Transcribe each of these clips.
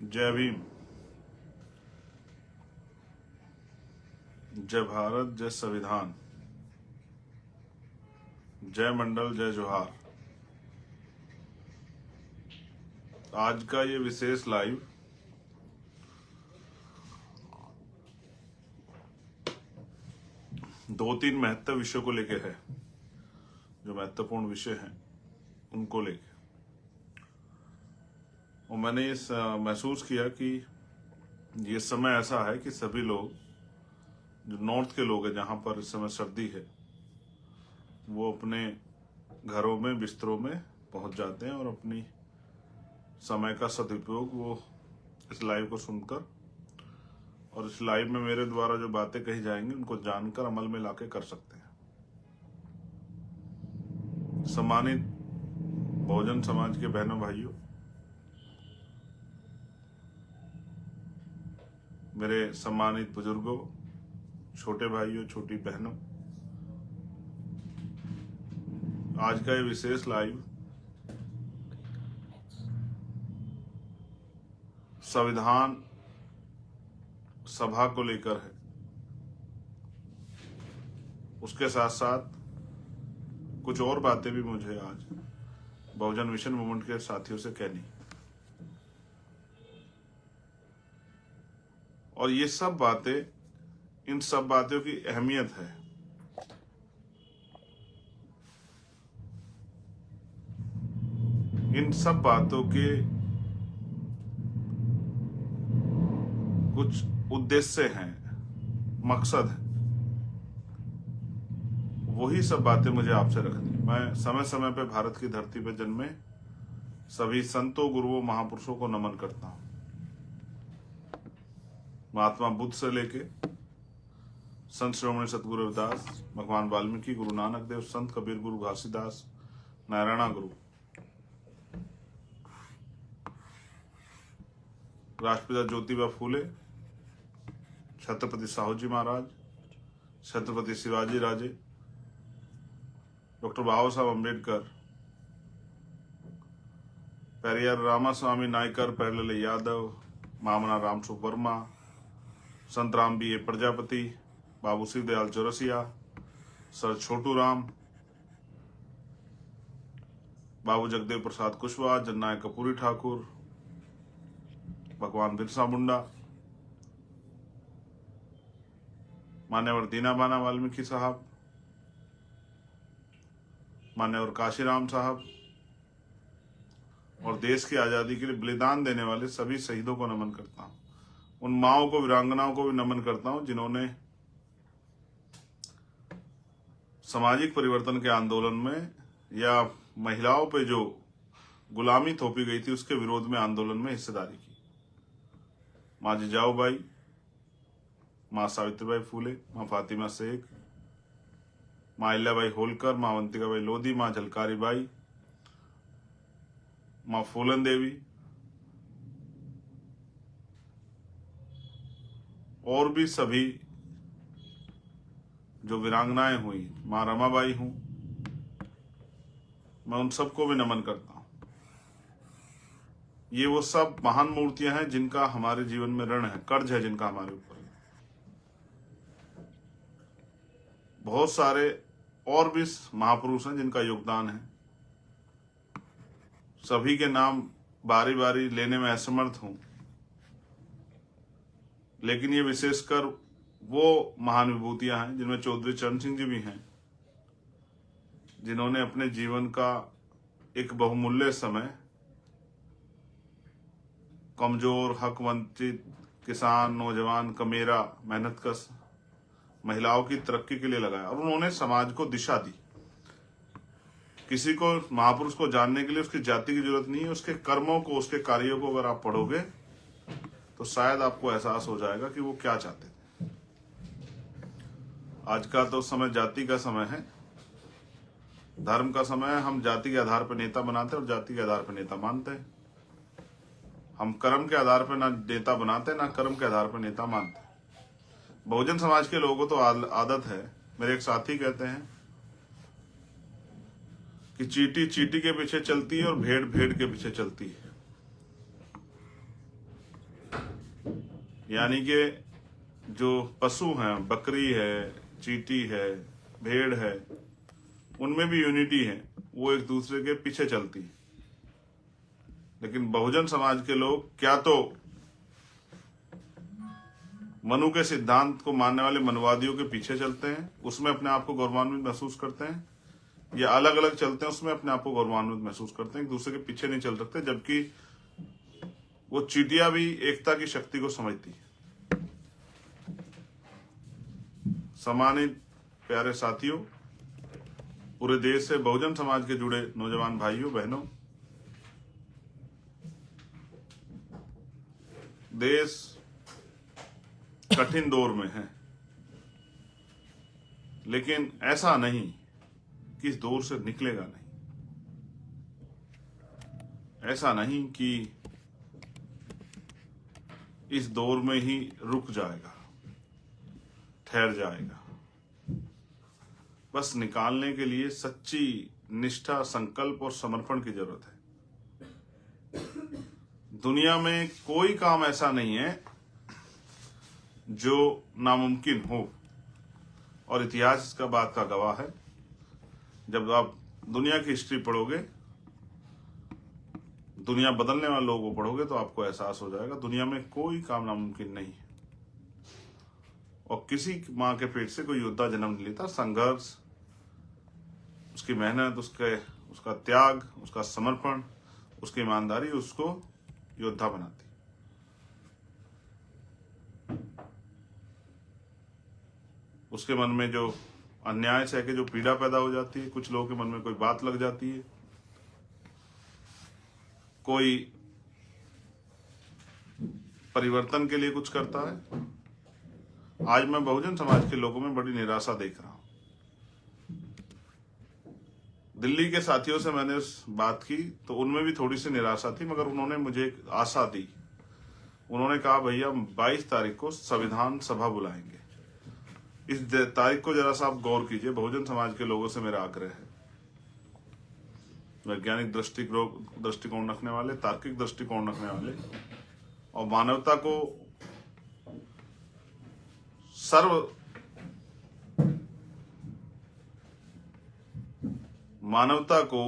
जय भीम, जय भारत, जय संविधान, जय मंडल, जय जोहार। आज का ये विशेष लाइव दो तीन महत्व विषयों को लेके है, जो महत्वपूर्ण विषय हैं उनको लेके। और मैंने ये महसूस किया कि ये समय ऐसा है कि सभी लोग, जो नॉर्थ के लोग हैं जहां पर इस समय सर्दी है, वो अपने घरों में बिस्तरों में पहुंच जाते हैं और अपनी समय का सदुपयोग वो इस लाइव को सुनकर और इस लाइव में मेरे द्वारा जो बातें कही जाएंगी उनको जानकर अमल में लाके कर सकते हैं। सम्मानित बहुजन समाज के बहनों भाइयों, मेरे सम्मानित बुजुर्गों, छोटे भाइयों, छोटी बहनों, आज का ये विशेष लाइव संविधान सभा को लेकर है। उसके साथ साथ कुछ और बातें भी मुझे आज बहुजन मिशन मूवमेंट के साथियों से कहनी, और ये सब बातें, इन सब बातों की अहमियत है। इन सब बातों के कुछ उद्देश्य हैं, मकसद है, वही सब बातें मुझे आपसे रखनी। मैं समय समय पे भारत की धरती पे जन्मे सभी संतों, गुरुओं, महापुरुषों को नमन करता हूं। महात्मा बुद्ध से लेके संत श्रोमणी सतगुरु रविदास, भगवान वाल्मीकि, गुरु नानक देव, संत कबीर, गुरु घासीदास, नारायणा गुरु, राष्ट्रपिता ज्योतिबा फूले, छत्रपति साहू जी महाराज, छत्रपति शिवाजी राजे, डॉक्टर बाबा साहब अम्बेडकर, पेरियार रामास्वामी नायकर, पैरलेले यादव, मामना रामसुख वर्मा, संत राम बी ए प्रजापति, बाबू शिव दयाल चौरसिया, सर छोटू राम, बाबू जगदेव प्रसाद कुशवाहा, जननायक कपूरी ठाकुर, भगवान बिरसा मुंडा, मान्यवर दीनाबाना वाल्मीकि साहब, मान्यवर काशीराम साहब, और देश की आजादी के लिए बलिदान देने वाले सभी शहीदों को नमन करता हूं। उन माओं को, वीरांगनाओं को भी नमन करता हूं जिन्होंने सामाजिक परिवर्तन के आंदोलन में या महिलाओं पे जो गुलामी थोपी गई थी उसके विरोध में आंदोलन में हिस्सेदारी की। माँ जिजाऊ बाई, माँ सावित्रीबाई फूले, माँ फातिमा शेख, माँ अहिल्याबाई होलकर, माँ अवंतिकाबाई लोधी, माँ झलकारी बाई, माँ फूलन देवी, और भी सभी जो वीरांगनाएं हुई, माँ रमाबाई हूं, मैं उन सबको भी नमन करता हूं। ये वो सब महान मूर्तियां हैं जिनका हमारे जीवन में ऋण है, कर्ज है जिनका हमारे ऊपर। बहुत सारे और भी महापुरुष हैं जिनका योगदान है। सभी के नाम बारी बारी लेने में असमर्थ हूं, लेकिन ये विशेषकर वो महान विभूतियां हैं जिनमें चौधरी चरण सिंह जी भी हैं, जिन्होंने अपने जीवन का एक बहुमूल्य समय कमजोर, हक वंचित, किसान, नौजवान, कमेरा, मेहनतकश महिलाओं की तरक्की के लिए लगाया, और उन्होंने समाज को दिशा दी। किसी को, महापुरुष को जानने के लिए उसकी जाति की जरूरत नहीं है, उसके कर्मों को, उसके कार्यों को अगर आप पढ़ोगे तो शायद आपको एहसास हो जाएगा कि वो क्या चाहते थे। आज का तो समय जाति का समय है, धर्म का समय है। हम जाति के आधार पर नेता बनाते हैं और जाति के आधार पर नेता मानते हैं। हम कर्म के आधार पर ना नेता बनाते, ना कर्म के आधार पर नेता मानते। बहुजन समाज के लोगों को तो आदत है, मेरे एक साथी कहते हैं कि चींटी चींटी के पीछे चलती है और भेड़ भेड़ के पीछे चलती है। यानी कि जो पशु हैं, बकरी है, चींटी है, भेड़ है, उनमें भी यूनिटी है, वो एक दूसरे के पीछे चलती है। लेकिन बहुजन समाज के लोग क्या तो मनु के सिद्धांत को मानने वाले मनुवादियों के पीछे चलते हैं, उसमें अपने आप को गौरवान्वित महसूस करते हैं, या अलग अलग चलते हैं, उसमें अपने आप को गौरवान्वित महसूस करते हैं, एक दूसरे के पीछे नहीं चल सकते। जबकि वो चींटियां भी एकता की शक्ति को समझती है। सम्मानित प्यारे साथियों, पूरे देश से बहुजन समाज के जुड़े नौजवान भाइयों बहनों, देश कठिन दौर में है, लेकिन ऐसा नहीं कि इस दौर से निकलेगा नहीं, ऐसा नहीं कि इस दौर में ही रुक जाएगा, ठहर जाएगा। बस निकालने के लिए सच्ची निष्ठा, संकल्प और समर्पण की जरूरत है। दुनिया में कोई काम ऐसा नहीं है जो नामुमकिन हो, और इतिहास इसका बात का गवाह है। जब आप दुनिया की हिस्ट्री पढ़ोगे, दुनिया बदलने वाले लोगों को पढ़ोगे, तो आपको एहसास हो जाएगा दुनिया में कोई काम नामुमकिन नहीं है। और किसी माँ के पेट से कोई योद्धा जन्म नहीं लेता। संघर्ष, उसकी मेहनत, उसका त्याग, उसका समर्पण, उसकी ईमानदारी उसको योद्धा बनाती। उसके मन में जो अन्याय से कि जो पीड़ा पैदा हो जाती है, कुछ लोगों के मन में कोई बात लग जाती है, कोई परिवर्तन के लिए कुछ करता है। आज मैं बहुजन समाज के लोगों में बड़ी निराशा देख रहा हूं। दिल्ली के साथियों से मैंने बात की तो उनमें भी थोड़ी सी निराशा थी, मगर उन्होंने मुझे एक आशा दी। उन्होंने कहा, भैया 22 तारीख को संविधान सभा बुलाएंगे। इस तारीख को जरा सा आप गौर कीजिए। बहुजन समाज के लोगों से मेरा आग्रह है, वैज्ञानिक दृष्टिकोण रखने वाले, तार्किक दृष्टिकोण रखने वाले और मानवता को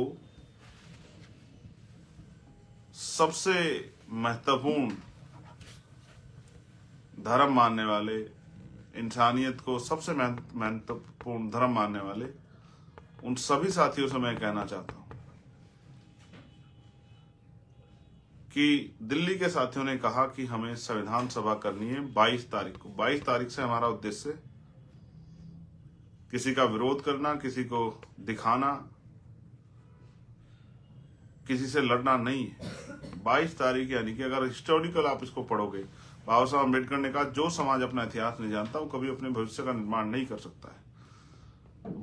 सबसे महत्वपूर्ण धर्म मानने वाले, इंसानियत को सबसे महत्वपूर्ण धर्म मानने वाले उन सभी साथियों से मैं कहना चाहता हूं कि दिल्ली के साथियों ने कहा कि हमें संविधान सभा करनी है 22 तारीख को। 22 तारीख से हमारा उद्देश्य किसी का विरोध करना, किसी को दिखाना, किसी से लड़ना नहीं है। 22 तारीख यानी कि अगर हिस्टोरिकल आप इसको पढ़ोगे, बाबा साहब अम्बेडकर ने कहा, जो समाज अपना इतिहास नहीं जानता वो कभी अपने भविष्य का निर्माण नहीं कर सकता है।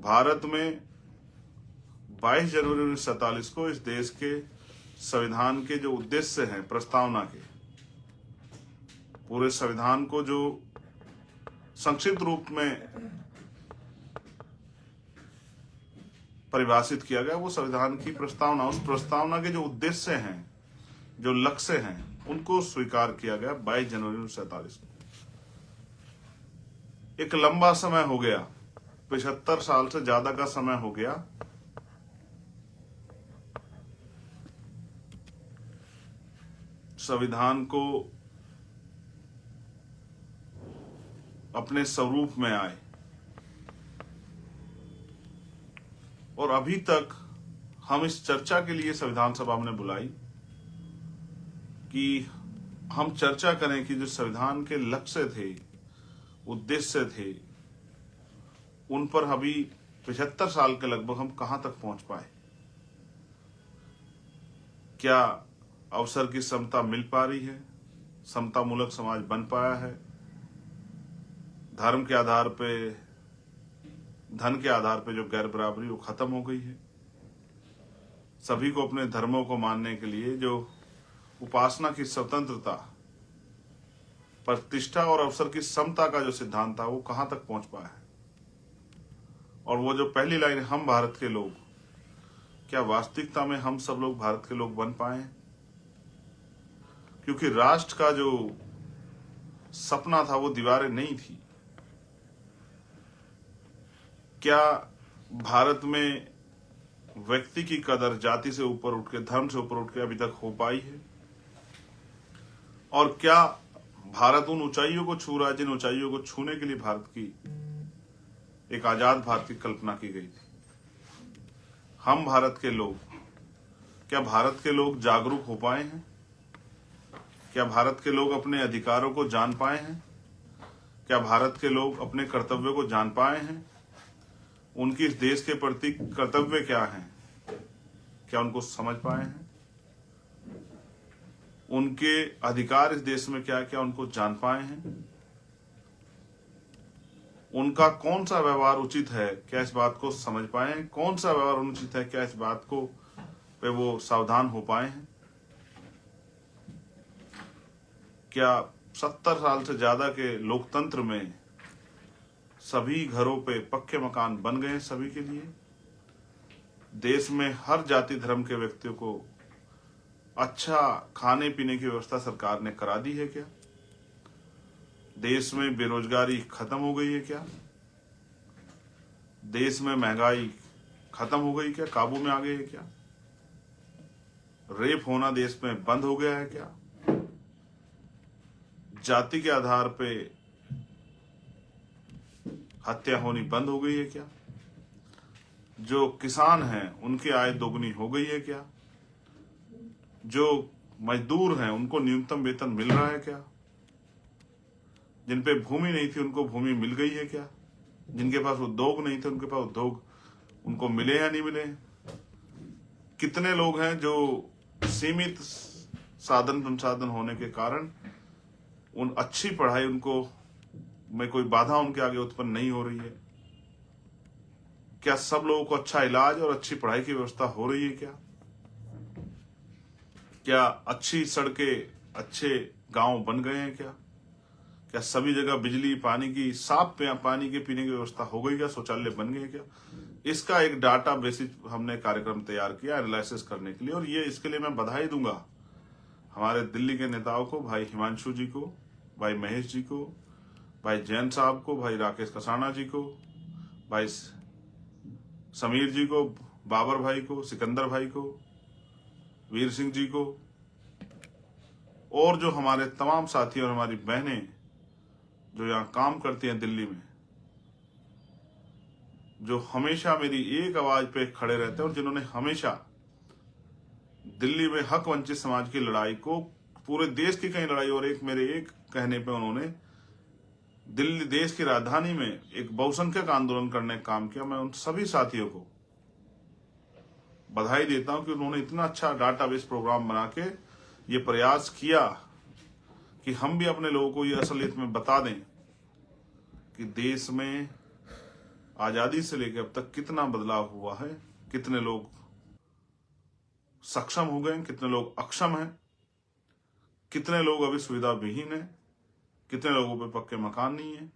भारत में 22 जनवरी 1947 को इस देश के संविधान के जो उद्देश्य हैं, प्रस्तावना के, पूरे संविधान को जो संक्षिप्त रूप में परिभाषित किया गया, वो संविधान की प्रस्तावना, उस प्रस्तावना के जो उद्देश्य हैं, जो लक्ष्य हैं, उनको स्वीकार किया गया 22 जनवरी 1947 को। एक लंबा समय हो गया, 75 साल से ज्यादा का समय हो गया संविधान को अपने स्वरूप में आए, और अभी तक हम इस चर्चा के लिए संविधान सभा हमने बुलाई कि हम चर्चा करें कि जो संविधान के लक्ष्य थे, उद्देश्य थे, उन पर अभी 75 साल के लगभग हम कहां तक पहुंच पाए। क्या अवसर की समता मिल पा रही है? समता मूलक समाज बन पाया है? धर्म के आधार पे, धन के आधार पे जो गैर बराबरी वो खत्म हो गई है? सभी को अपने धर्मों को मानने के लिए जो उपासना की स्वतंत्रता, प्रतिष्ठा और अवसर की समता का जो सिद्धांत था, वो कहां तक पहुंच पाया है? और वो जो पहली लाइन, हम भारत के लोग, क्या वास्तविकता में हम सब लोग भारत के लोग बन पाए? क्योंकि राष्ट्र का जो सपना था वो दीवारें नहीं थी। क्या भारत में व्यक्ति की कदर जाति से ऊपर उठ के, धर्म से ऊपर उठ के अभी तक हो पाई है? और क्या भारत उन ऊंचाइयों को छू रहा है जिन ऊंचाइयों को छूने के लिए भारत की एक आजाद भारत की कल्पना की गई थी? हम भारत के लोग, क्या भारत के लोग जागरूक हो पाए हैं? क्या भारत के लोग अपने अधिकारों को जान पाए हैं? क्या भारत के लोग अपने कर्तव्यों को जान पाए हैं? उनकी इस देश के प्रति कर्तव्य क्या हैं, क्या उनको समझ पाए हैं? उनके अधिकार इस देश में क्या क्या उनको जान पाए हैं? उनका कौन सा व्यवहार उचित है, क्या इस बात को समझ पाए हैं? कौन सा व्यवहार अनुचित है, क्या इस बात को पे वो सावधान हो पाए हैं? क्या 70 साल से ज्यादा के लोकतंत्र में सभी घरों पे पक्के मकान बन गए सभी के लिए? देश में हर जाति धर्म के व्यक्तियों को अच्छा खाने पीने की व्यवस्था सरकार ने करा दी है क्या? देश में बेरोजगारी खत्म हो गई है क्या? देश में महंगाई खत्म हो गई क्या, काबू में आ गई है क्या? रेप होना देश में बंद हो गया है क्या? जाति के आधार पे हत्या होनी बंद हो गई है क्या? जो किसान हैं उनकी आय दोगुनी हो गई है क्या? जो मजदूर हैं उनको न्यूनतम वेतन मिल रहा है क्या? जिन पे भूमि नहीं थी उनको भूमि मिल गई है क्या? जिनके पास उद्योग नहीं थे उनके पास उद्योग उनको मिले या नहीं मिले? कितने लोग हैं जो सीमित साधन संसाधन होने के कारण उन अच्छी पढ़ाई उनको में कोई बाधा उनके आगे उत्पन्न नहीं हो रही है? क्या सब लोगों को अच्छा इलाज और अच्छी पढ़ाई की व्यवस्था हो रही है क्या? क्या अच्छी सड़कें, अच्छे गांव बन गए हैं क्या? क्या सभी जगह बिजली, पानी की, साफ पानी के पीने की व्यवस्था हो गई क्या? शौचालय बन गए क्या? इसका एक डाटा बेसिस हमने कार्यक्रम तैयार किया एनालिसिस करने के लिए, और ये इसके लिए मैं बधाई दूंगा हमारे दिल्ली के नेताओं को, भाई हिमांशु जी को, भाई महेश जी को, भाई जैन साहब को, भाई राकेश कसाना जी को, भाई समीर जी को, बाबर भाई को, सिकंदर भाई को, वीर सिंह जी को, और जो हमारे तमाम साथी और हमारी बहनें जो यहाँ काम करती हैं दिल्ली में, जो हमेशा मेरी एक आवाज पे खड़े रहते हैं और जिन्होंने हमेशा दिल्ली में हक वंचित समाज की लड़ाई को, पूरे देश की कई लड़ाई, और एक मेरे एक कहने पे उन्होंने दिल्ली देश की राजधानी में एक बहुसंख्यक आंदोलन करने का काम किया। मैं उन सभी साथियों को बधाई देता हूं कि उन्होंने इतना अच्छा डाटाबेस प्रोग्राम बना के ये प्रयास किया कि हम भी अपने लोगों को ये असलियत में बता दें कि देश में आजादी से लेकर अब तक कितना बदलाव हुआ है, कितने लोग सक्षम हो गए, कितने लोग अक्षम हैं, कितने लोग अभी सुविधा विहीन हैं, कितने लोगों पे पक्के मकान नहीं है,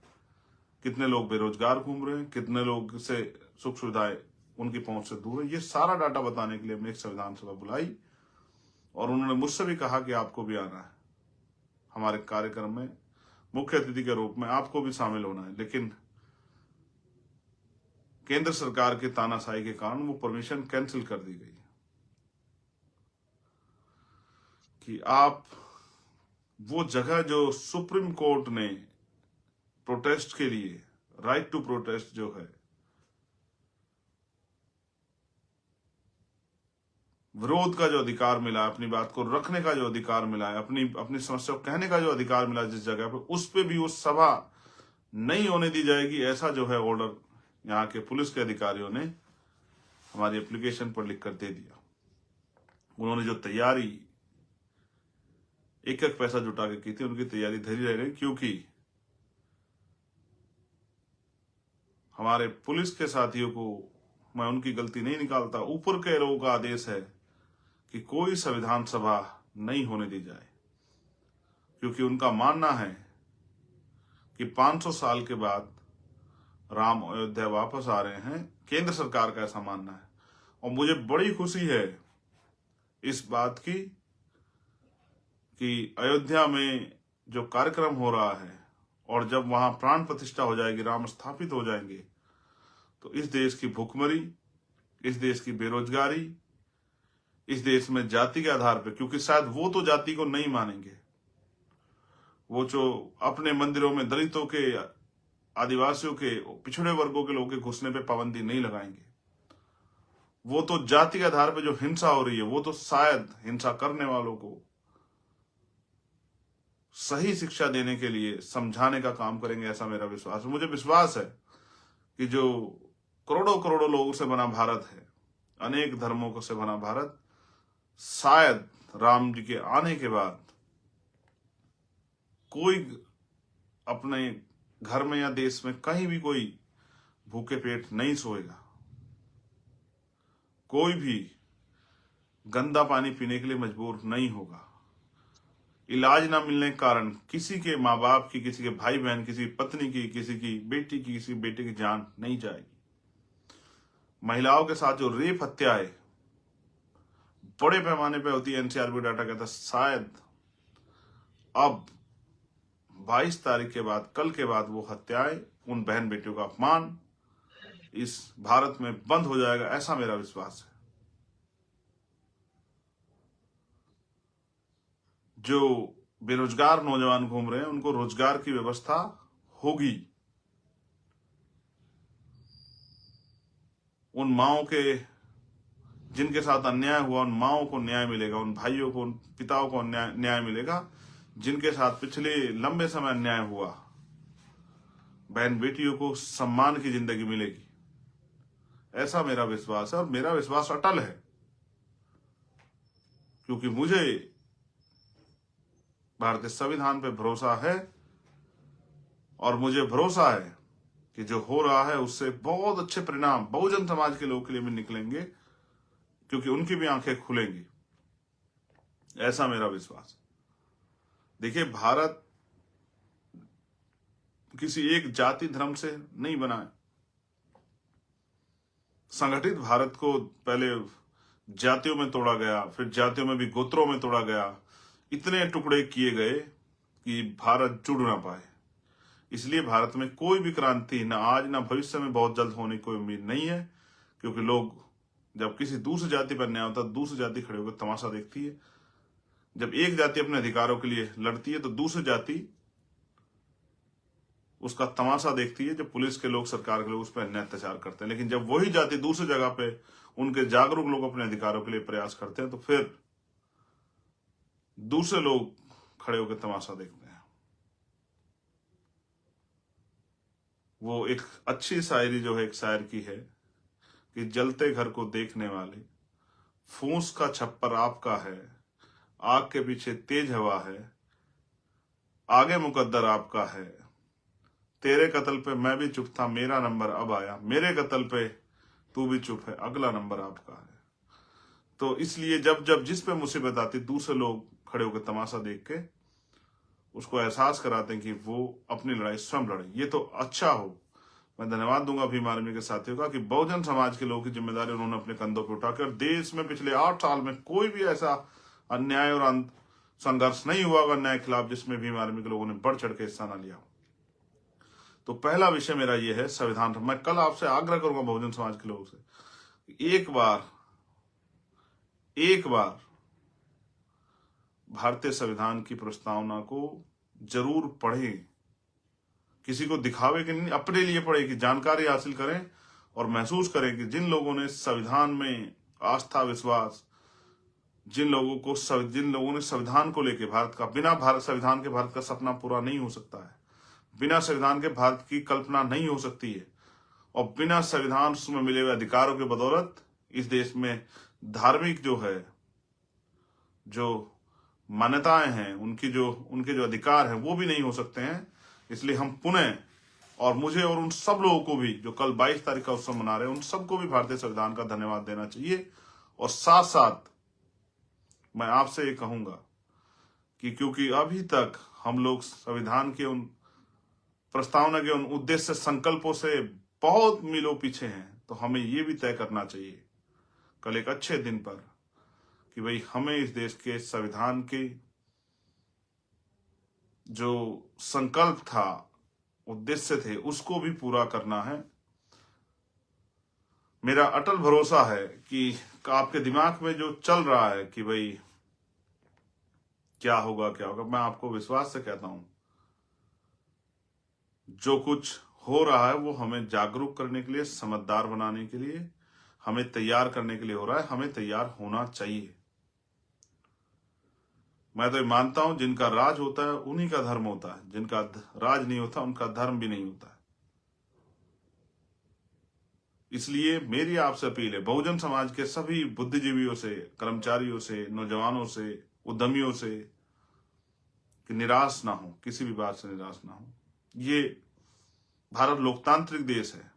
कितने लोग बेरोजगार घूम रहे हैं, कितने लोग से सुख सुविधाएं उनकी पहुंच से दूर है। ये सारा डाटा बताने के लिए हमने एक संविधान सभा बुलाई और उन्होंने मुझसे भी कहा कि आपको भी आना है हमारे कार्यक्रम में, मुख्य अतिथि के रूप में आपको भी शामिल होना है। लेकिन केंद्र सरकार के तानाशाही के कारण वो परमिशन कैंसिल कर दी गई कि आप वो जगह जो सुप्रीम कोर्ट ने प्रोटेस्ट के लिए, राइट टू प्रोटेस्ट जो है, विरोध का जो अधिकार मिला है, अपनी बात को रखने का जो अधिकार मिला है, अपनी समस्या को कहने का जो अधिकार मिला जिस जगह पे, उस पे भी वो सभा नहीं होने दी जाएगी, ऐसा जो है ऑर्डर यहाँ के पुलिस के अधिकारियों ने हमारी एप्लीकेशन पर लिख कर दे दिया। उन्होंने जो तैयारी एक एक पैसा जुटा के की थी, उनकी तैयारी धरी रह गई, क्योंकि हमारे पुलिस के साथियों को मैं उनकी गलती नहीं निकालता, ऊपर के लोगों का आदेश है कि कोई संविधान सभा नहीं होने दी जाए, क्योंकि उनका मानना है कि 500 साल के बाद राम अयोध्या वापस आ रहे हैं। केंद्र सरकार का ऐसा मानना है और मुझे बड़ी खुशी है इस बात की कि अयोध्या में जो कार्यक्रम हो रहा है और जब वहां प्राण प्रतिष्ठा हो जाएगी, राम स्थापित हो जाएंगे, तो इस देश की भुखमरी, इस देश की बेरोजगारी, इस देश में जाति के आधार पर, क्योंकि शायद वो तो जाति को नहीं मानेंगे, वो जो अपने मंदिरों में दलितों के, आदिवासियों के, पिछड़े वर्गों के लोगों के घुसने पे पाबंदी नहीं लगाएंगे, वो तो जाति के आधार पर जो हिंसा हो रही है, वो तो शायद हिंसा करने वालों को सही शिक्षा देने के लिए समझाने का काम करेंगे, ऐसा मेरा विश्वास है। मुझे विश्वास है कि जो करोड़ों करोड़ों लोगों से बना भारत है, अनेक धर्मों से बना भारत, शायद राम जी के आने के बाद कोई अपने घर में या देश में कहीं भी कोई भूखे पेट नहीं सोएगा, कोई भी गंदा पानी पीने के लिए मजबूर नहीं होगा, इलाज ना मिलने के कारण किसी के माँ बाप की, किसी के भाई बहन, किसी पत्नी की, किसी की बेटी की, किसी बेटे की जान नहीं जाएगी। महिलाओं के साथ जो रेप हत्याएं बड़े पैमाने पे होती है, एनसीआरबी डाटा कहता है शायद अब 22 तारीख के बाद, कल के बाद, वो हत्याएं, उन बहन बेटियों का अपमान इस भारत में बंद हो जाएगा, ऐसा मेरा विश्वास है। जो बेरोजगार नौजवान घूम रहे हैं, उनको रोजगार की व्यवस्था होगी। उन माओं के, जिनके साथ अन्याय हुआ, उन माओं को न्याय मिलेगा, उन भाइयों को, उन पिताओं को न्याय मिलेगा, जिनके साथ पिछले लंबे समय अन्याय हुआ। बहन बेटियों को सम्मान की जिंदगी मिलेगी, ऐसा मेरा विश्वास है। और मेरा विश्वास अटल है, क्योंकि मुझे भारतीय संविधान पे भरोसा है और मुझे भरोसा है कि जो हो रहा है उससे बहुत अच्छे परिणाम बहुजन समाज के लोगों के लिए भी निकलेंगे, क्योंकि उनकी भी आंखें खुलेंगी, ऐसा मेरा विश्वास। देखिए, भारत किसी एक जाति धर्म से नहीं बना है। संगठित भारत को पहले जातियों में तोड़ा गया, फिर जातियों में भी गोत्रों में तोड़ा गया, इतने टुकड़े किए गए कि भारत जुड़ ना पाए। इसलिए भारत में कोई भी क्रांति ना आज ना भविष्य में बहुत जल्द होने की कोई उम्मीद नहीं है, क्योंकि लोग, जब किसी दूसरी जाति पर अन्याय होता है, दूसरी जाति खड़े होकर तमाशा देखती है। जब एक जाति अपने अधिकारों के लिए लड़ती है तो दूसरी जाति उसका तमाशा देखती है, जब पुलिस के लोग, सरकार के लोग उस पर अन्याय अत्याचार करते हैं। लेकिन जब वही जाति दूसरी जगह पे उनके जागरूक लोग अपने अधिकारों के लिए प्रयास करते हैं, तो फिर दूसरे लोग खड़े होकर तमाशा देखते हैं। वो एक अच्छी शायरी जो है, एक शायर की है कि जलते घर को देखने वाले, फूंस का छप्पर आपका है, आग के पीछे तेज हवा है, आगे मुकद्दर आपका है, तेरे कत्ल पे मैं भी चुप था, मेरा नंबर अब आया, मेरे कत्ल पे तू भी चुप है, अगला नंबर आपका है। तो इसलिए जब जब जिस पे मुसीबत आती, दूसरे लोग खड़े होकर तमाशा देख के उसको एहसास कराते हैं कि वो अपनी लड़ाई स्वयं लड़े। ये तो अच्छा हो। मैं धन्यवाद दूंगा भीम आर्मी के साथियों का कि बहुजन समाज के लोगों की जिम्मेदारी उन्होंने अपने कंधों पर उठाकर, देश में पिछले 8 साल में कोई भी ऐसा अन्याय और संघर्ष नहीं हुआ होगा अन्याय के खिलाफ जिसमें भीम आर्मी के लोगों ने बढ़ चढ़ के हिस्सा न लिया। तो पहला विषय मेरा यह है, संविधान। मैं कल आपसे आग्रह करूंगा बहुजन समाज के लोगों से, एक बार भारतीय संविधान की प्रस्तावना को जरूर पढ़ें। किसी को दिखावे के नहीं, अपने लिए पढ़े, कि जानकारी हासिल करें और महसूस करें कि जिन लोगों ने संविधान में आस्था, विश्वास, जिन लोगों ने संविधान को लेकर भारत का, बिना भारत संविधान के भारत का सपना पूरा नहीं हो सकता है, बिना संविधान के भारत की कल्पना नहीं हो सकती है, और बिना संविधान में मिले हुए अधिकारों के बदौलत इस देश में धार्मिक जो मान्यताएं हैं, उनके जो अधिकार हैं, वो भी नहीं हो सकते हैं। इसलिए हम पुनः, और मुझे और उन सब लोगों को भी जो कल 22 तारीख का उत्सव मना रहे हैं, उन सबको भी भारतीय संविधान का धन्यवाद देना चाहिए। और साथ साथ मैं आपसे ये कहूंगा कि क्योंकि अभी तक हम लोग संविधान के उन प्रस्तावना के उन उद्देश्य संकल्पों से बहुत मीलों पीछे हैं, तो हमें ये भी तय करना चाहिए कल एक अच्छे दिन पर कि भाई हमें इस देश के संविधान की जो संकल्प था, उद्देश्य थे, उसको भी पूरा करना है। मेरा अटल भरोसा है कि आपके दिमाग में जो चल रहा है कि भाई क्या होगा क्या होगा, मैं आपको विश्वास से कहता हूं जो कुछ हो रहा है वो हमें जागरूक करने के लिए, समझदार बनाने के लिए, हमें तैयार करने के लिए हो रहा है। हमें तैयार होना चाहिए। मैं तो ये मानता हूं जिनका राज होता है उन्हीं का धर्म होता है, जिनका राज नहीं होता उनका धर्म भी नहीं होता है। इसलिए मेरी आपसे अपील है बहुजन समाज के सभी बुद्धिजीवियों से, कर्मचारियों से, नौजवानों से, उद्यमियों से कि निराश ना हो, किसी भी बात से निराश ना हो। ये भारत लोकतांत्रिक देश है।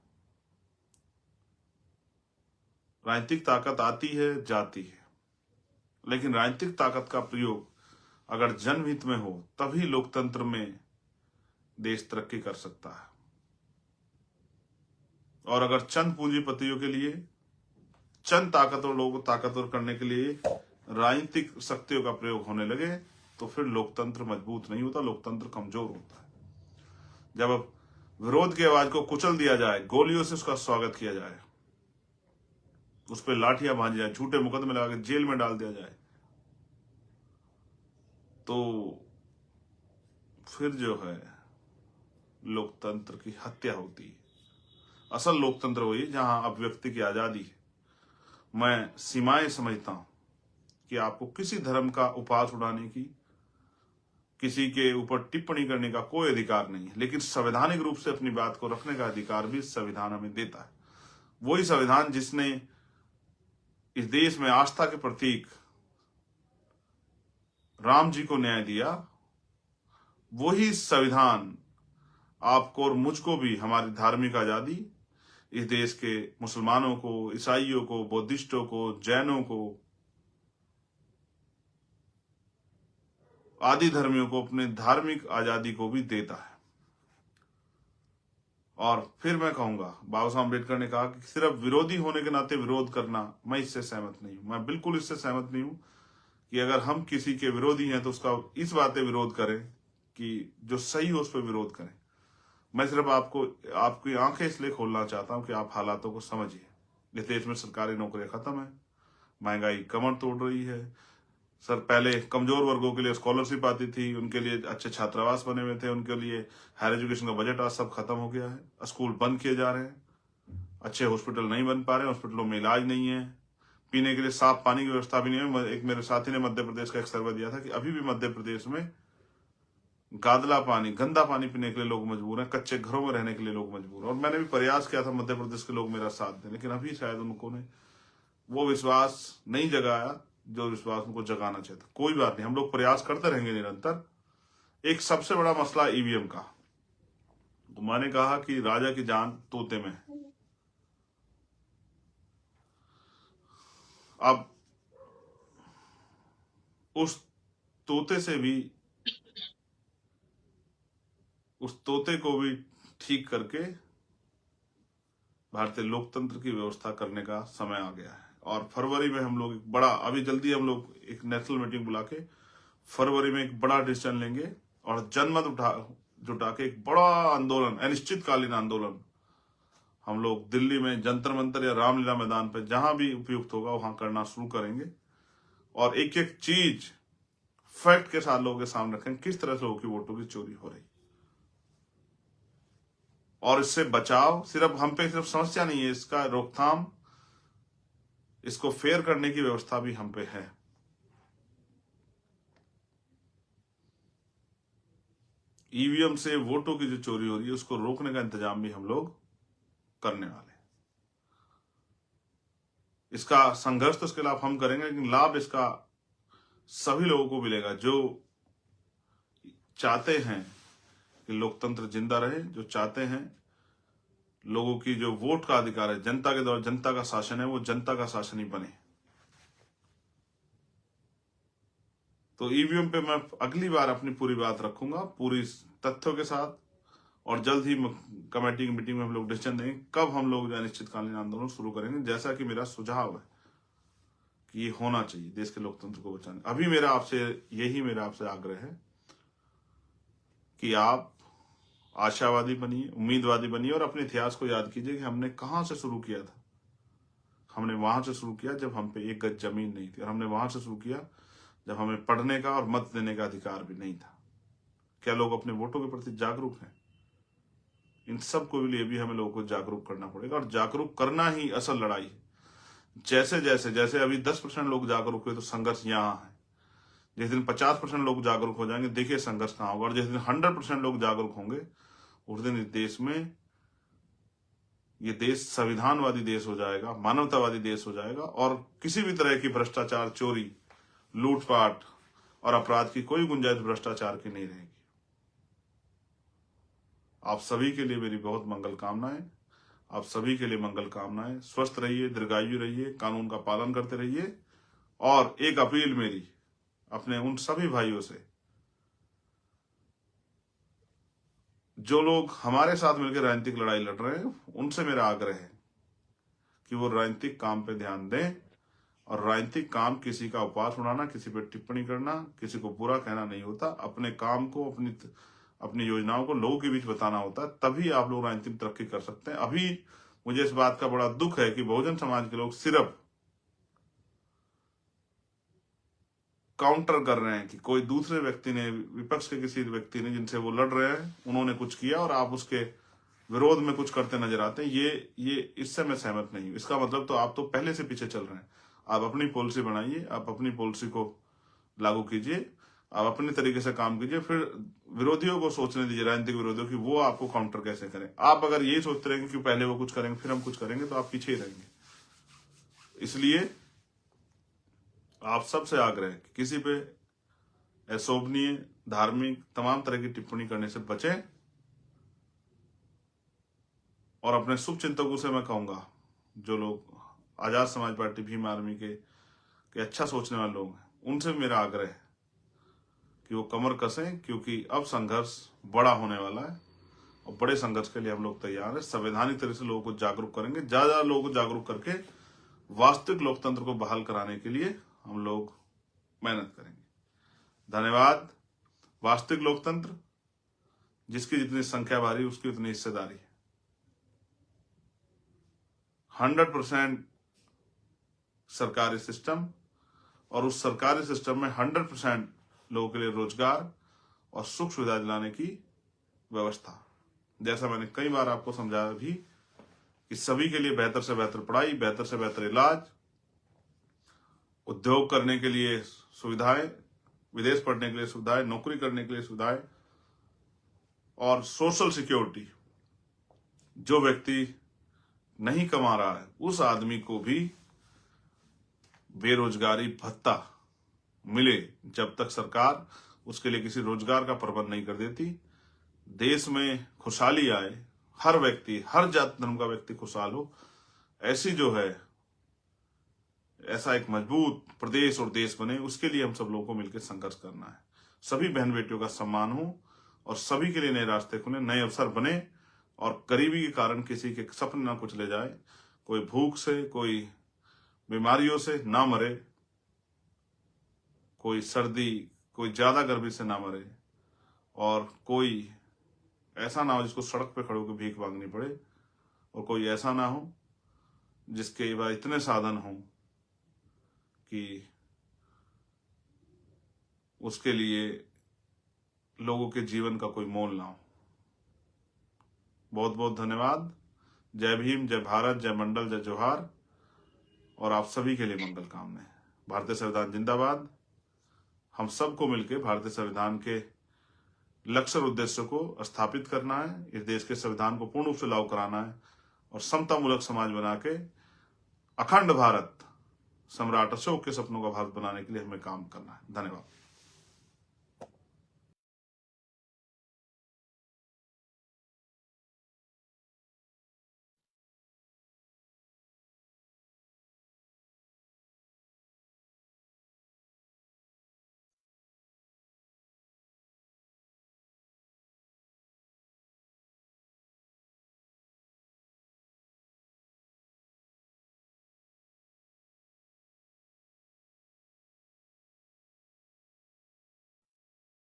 राजनीतिक ताकत आती है जाती है, लेकिन राजनीतिक ताकत का प्रयोग अगर जनहित में हो तभी लोकतंत्र में देश तरक्की कर सकता है। और अगर चंद पूंजीपतियों के लिए, चंद ताकतवर लोगों को ताकतवर करने के लिए राजनीतिक शक्तियों का प्रयोग होने लगे तो फिर लोकतंत्र मजबूत नहीं होता, लोकतंत्र कमजोर होता है। जब अब विरोध की आवाज को कुचल दिया जाए, गोलियों से उसका स्वागत किया जाए, उस पर लाठियां बांधी जाए, झूठे मुकदमे लगा के जेल में डाल दिया जाए, तो फिर जो है लोकतंत्र की हत्या होती है। असल लोकतंत्र वही जहां अभिव्यक्ति की आजादी है। मैं सीमाएं समझता हूं कि आपको किसी धर्म का उपहास उड़ाने की, किसी के ऊपर टिप्पणी करने का कोई अधिकार नहीं है, लेकिन संवैधानिक रूप से अपनी बात को रखने का अधिकार भी संविधान हमें देता है। वही संविधान जिसने इस देश में आस्था के प्रतीक राम जी को न्याय दिया, वही संविधान आपको और मुझको भी हमारी धार्मिक आजादी, इस देश के मुसलमानों को, ईसाइयों को, बौद्धिस्टों को, जैनों को, आदि धर्मियों को अपने धार्मिक आजादी को भी देता है। और फिर मैं कहूंगा, बाबा साहब अम्बेडकर ने कहा कि सिर्फ विरोधी होने के नाते विरोध करना, मैं इससे सहमत नहीं हूं। मैं बिल्कुल इससे सहमत नहीं हूं कि अगर हम किसी के विरोधी हैं तो उसका इस बातें विरोध करें कि जो सही हो उस पर विरोध करें। मैं सिर्फ आपकी आंखें इसलिए खोलना चाहता हूं कि आप हालातों को समझिए। इस देश में सरकारी नौकरियां खत्म है, महंगाई कमर तोड़ रही है। सर, पहले कमजोर वर्गों के लिए स्कॉलरशिप आती थी, उनके लिए अच्छे छात्रावास बने हुए थे, उनके लिए हायर एजुकेशन का बजट आज सब खत्म हो गया है। स्कूल बंद किए जा रहे हैं, अच्छे हॉस्पिटल नहीं बन पा रहे, हॉस्पिटलों में इलाज नहीं है, पीने के लिए साफ पानी की व्यवस्था भी नहीं है। एक मेरे साथी ने मध्य प्रदेश का एक सर्वे दिया था कि अभी भी मध्य प्रदेश में गादला पानी, गंदा पानी पीने के लिए लोग मजबूर हैं, कच्चे घरों में रहने के लिए लोग मजबूर हैं। और मैंने भी प्रयास किया था मध्य प्रदेश के लोग मेरा साथ दें, लेकिन अभी शायद उनको ने वो विश्वास नहीं जगाया जो विश्वास उनको जगाना चाहिए था। कोई बात नहीं, हम लोग प्रयास करते रहेंगे निरंतर। एक सबसे बड़ा मसला ईवीएम का, तो मैंने कहा कि राजा की जान तोते में है। अब उस तोते से भी, उस तोते को भी ठीक करके भारतीय लोकतंत्र की व्यवस्था करने का समय आ गया है। और फरवरी में हम लोग एक बड़ा, अभी जल्दी हम लोग एक नेशनल मीटिंग बुला के फरवरी में एक बड़ा डिसीजन लेंगे और जनमत जुटा के एक बड़ा आंदोलन, अनिश्चितकालीन आंदोलन हम लोग दिल्ली में जंतर मंतर या रामलीला मैदान पे जहां भी उपयुक्त होगा वहां करना शुरू करेंगे। और एक एक चीज फैक्ट के साथ लोगों के सामने रखेंगे किस तरह से लोगों की वोटों की चोरी हो रही, और इससे बचाव सिर्फ हम पे, सिर्फ समस्या नहीं है, इसका रोकथाम, इसको फेयर करने की व्यवस्था भी हम पे है। ईवीएम से वोटों की जो चोरी हो रही है उसको रोकने का इंतजाम भी हम लोग करने वाले हैं। इसका संघर्ष तो इसके खिलाफ हम करेंगे, लेकिन लाभ इसका सभी लोगों को मिलेगा जो चाहते हैं कि लोकतंत्र जिंदा रहे, जो चाहते हैं लोगों की जो वोट का अधिकार है, जनता के द्वारा जनता का शासन है, वो जनता का शासन ही बने। तो ईवीएम पे मैं अगली बार अपनी पूरी बात रखूंगा, पूरी तथ्यों के साथ, और जल्द ही कमेटी की मीटिंग में हम लोग डिसीजन देंगे कब हम लोग अनिश्चितकालीन आंदोलन शुरू करेंगे। जैसा कि मेरा सुझाव है कि ये होना चाहिए देश के लोकतंत्र को बचाने। अभी मेरा आपसे आग्रह है कि आप आशावादी बनिए, उम्मीदवादी बनिए और अपने इतिहास को याद कीजिए कि हमने कहाँ से शुरू किया था। हमने वहां से शुरू किया जब हम पे एक गज जमीन नहीं थी, और हमने वहां से शुरू किया जब हमें पढ़ने का और मत देने का अधिकार भी नहीं था। क्या लोग अपने वोटों के प्रति जागरूक हैं? इन सब को लिए भी हमें लोगों को जागरूक करना पड़ेगा, और जागरूक करना ही असल लड़ाई है। जैसे जैसे जैसे अभी 10% लोग जागरूक हुए तो संघर्ष यहाँ है। जिस दिन 50% लोग जागरूक हो जाएंगे, देखिए संघर्ष कहाँ होगा। और जिस दिन 100% लोग जागरूक होंगे, उस दिन इस देश में, ये देश संविधानवादी देश हो जाएगा, मानवतावादी देश हो जाएगा, और किसी भी तरह की भ्रष्टाचार, चोरी, लूटपाट और अपराध की कोई गुंजाइश भ्रष्टाचार की नहीं रहेगी। आप सभी के लिए मेरी बहुत मंगल कामनाएं। आप सभी के लिए मंगल कामनाएं। स्वस्थ रहिए, दीर्घायु रहिए, कानून का पालन करते रहिए। और एक अपील मेरी अपने उन सभी भाइयों से जो लोग हमारे साथ मिलकर राजनीतिक लड़ाई लड़ रहे हैं, उनसे मेरा आग्रह है कि वो राजनीतिक काम पे ध्यान दें। और राजनीतिक काम किसी का उपवास उड़ाना, किसी पे टिप्पणी करना, किसी को बुरा कहना नहीं होता। अपने काम को, अपनी योजनाओं को लोगों के बीच बताना होता है, तभी आप लोग राजनीतिक तरक्की कर सकते हैं। अभी मुझे इस बात का बड़ा दुख है कि बहुजन समाज के लोग सिर्फ काउंटर कर रहे हैं कि कोई दूसरे व्यक्ति ने, विपक्ष के किसी व्यक्ति ने जिनसे वो लड़ रहे हैं, उन्होंने कुछ किया और आप उसके विरोध में कुछ करते नजर आते हैं। ये इससे मैं सहमत नहीं हूं। इसका मतलब तो आप तो पहले से पीछे चल रहे हैं। आप अपनी पॉलिसी बनाइए, आप अपनी पॉलिसी को लागू कीजिए, आप अपने तरीके से काम कीजिए, फिर विरोधियों को सोचने दीजिए, राजनीतिक विरोधियों की, वो आपको काउंटर कैसे करें। आप अगर यही सोचते रहेंगे कि पहले वो कुछ करेंगे फिर हम कुछ करेंगे, तो आप पीछे ही रहेंगे। इसलिए आप सबसे आग्रह है कि किसी पे अशोभनीय, धार्मिक, तमाम तरह की टिप्पणी करने से बचें। और अपने शुभ चिंतकों से मैं कहूंगा, जो लोग आजाद समाज पार्टी, भीम आर्मी के अच्छा सोचने वाले लोग हैं, उनसे मेरा आग्रह है कि वो कमर कसें, क्योंकि अब संघर्ष बड़ा होने वाला है और बड़े संघर्ष के लिए हम लोग तैयार हैं। संवैधानिक तरह से लोगों को जागरूक करेंगे, ज्यादा लोगों को जागरूक करके वास्तविक लोकतंत्र को बहाल कराने के लिए हम लोग मेहनत करेंगे। धन्यवाद। वास्तविक लोकतंत्र, जिसकी जितनी संख्या भारी उसकी उतनी हिस्सेदारी है। 100% सरकारी सिस्टम, और उस सरकारी सिस्टम में 100% लोगों के लिए रोजगार और सुख सुविधा दिलाने की व्यवस्था। जैसा मैंने कई बार आपको समझाया भी कि सभी के लिए बेहतर से बेहतर पढ़ाई, बेहतर से बेहतर इलाज, उद्योग करने के लिए सुविधाएं, विदेश पढ़ने के लिए सुविधाएं, नौकरी करने के लिए सुविधाएं, और सोशल सिक्योरिटी। जो व्यक्ति नहीं कमा रहा है उस आदमी को भी बेरोजगारी भत्ता मिले, जब तक सरकार उसके लिए किसी रोजगार का प्रबंध नहीं कर देती। देश में खुशहाली आए, हर व्यक्ति, हर जाति धर्म का व्यक्ति खुशहाल हो, ऐसी जो है, ऐसा एक मजबूत प्रदेश और देश बने, उसके लिए हम सब लोगों को मिलकर संघर्ष करना है। सभी बहन बेटियों का सम्मान हो और सभी के लिए नए रास्ते खुले, नए अवसर बने, और गरीबी के कारण किसी के सपने ना कुचले जाए, कोई भूख से, कोई बीमारियों से ना मरे, कोई सर्दी, कोई ज्यादा गर्मी से ना मरे, और कोई ऐसा ना हो जिसको सड़क पे खड़े होकर भीख मांगनी पड़े, और कोई ऐसा ना हो जिसके पास इतने साधन हों कि उसके लिए लोगों के जीवन का कोई मोल ना हो। बहुत बहुत धन्यवाद। जय भीम, जय भारत, जय मंडल, जय जोहार, और आप सभी के लिए मंगल कामनाएं। भारतीय संविधान जिंदाबाद। हम सबको मिलकर भारतीय संविधान के लक्ष्य और उद्देश्य को स्थापित करना है, इस देश के संविधान को पूर्ण रूप से लागू कराना है, और समतामूलक समाज बना के अखंड भारत, सम्राट अशोक के सपनों का भारत बनाने के लिए हमें काम करना है। धन्यवाद।